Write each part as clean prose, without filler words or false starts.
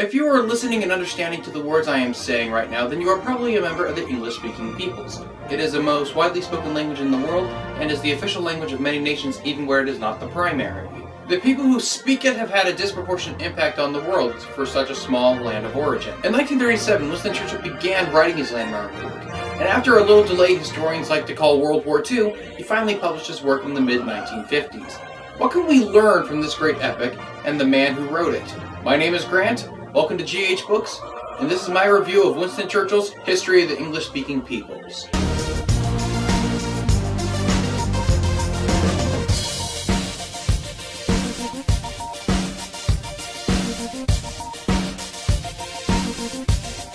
If you are listening and understanding to the words I am saying right now, then you are probably a member of the English-speaking peoples. It is the most widely spoken language in the world, and is the official language of many nations even where it is not the primary. The people who speak it have had a disproportionate impact on the world for such a small land of origin. In 1937, Winston Churchill began writing his landmark work, and after a little delay historians like to call World War II, he finally published his work in the mid-1950s. What can we learn from this great epic and the man who wrote it? My name is Grant, welcome to GH Books, and this is my review of Winston Churchill's History of the English-Speaking Peoples.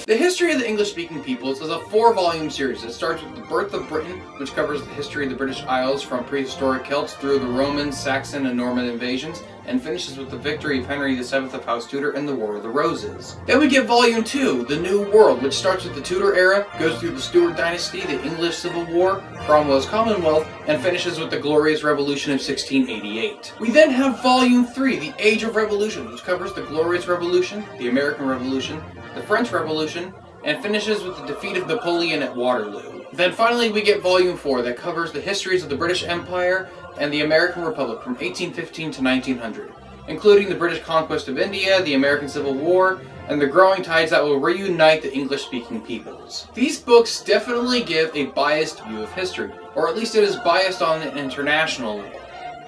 The History of the English-Speaking Peoples is a 4-volume series that starts with the birth of Britain, which covers the history of the British Isles from prehistoric Celts through the Roman, Saxon, and Norman invasions, and finishes with the victory of Henry VII of House Tudor in the War of the Roses. Then we get Volume 2, The New World, which starts with the Tudor era, goes through the Stuart Dynasty, the English Civil War, Cromwell's Commonwealth, and finishes with the Glorious Revolution of 1688. We then have Volume 3, The Age of Revolution, which covers the Glorious Revolution, the American Revolution, the French Revolution, and finishes with the defeat of Napoleon at Waterloo. Then finally we get Volume 4 that covers the histories of the British Empire and the American Republic from 1815 to 1900, including the British conquest of India, the American Civil War, and the growing tides that will reunite the English-speaking peoples. These books definitely give a biased view of history, or at least it is biased on an international level.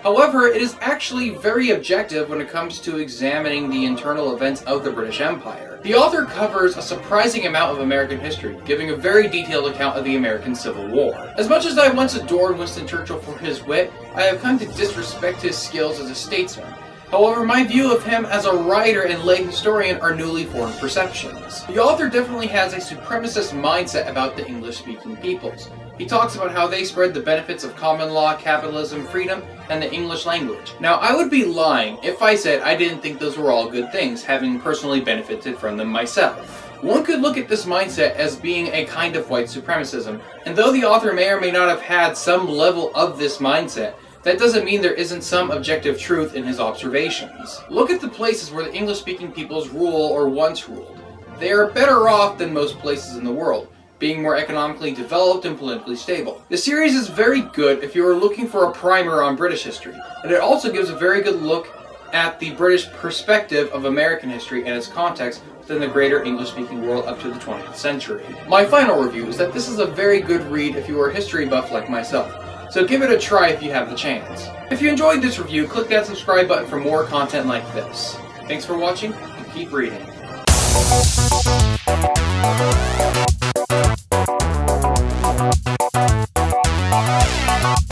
However, it is actually very objective when it comes to examining the internal events of the British Empire. The author covers a surprising amount of American history, giving a very detailed account of the American Civil War. As much as I once adored Winston Churchill for his wit, I have come to disrespect his skills as a statesman. However, my view of him as a writer and lay historian are newly formed perceptions. The author definitely has a supremacist mindset about the English-speaking peoples. He talks about how they spread the benefits of common law, capitalism, freedom, and the English language. Now, I would be lying if I said I didn't think those were all good things, having personally benefited from them myself. One could look at this mindset as being a kind of white supremacism, and though the author may or may not have had some level of this mindset, that doesn't mean there isn't some objective truth in his observations. Look at the places where the English-speaking peoples rule or once ruled. They are better off than most places in the world, being more economically developed and politically stable. The series is very good if you are looking for a primer on British history, and it also gives a very good look at the British perspective of American history and its context within the greater English-speaking world up to the 20th century. My final review is that this is a very good read if you are a history buff like myself, so give it a try if you have the chance. If you enjoyed this review, click that subscribe button for more content like this. Thanks for watching, and keep reading. Bye.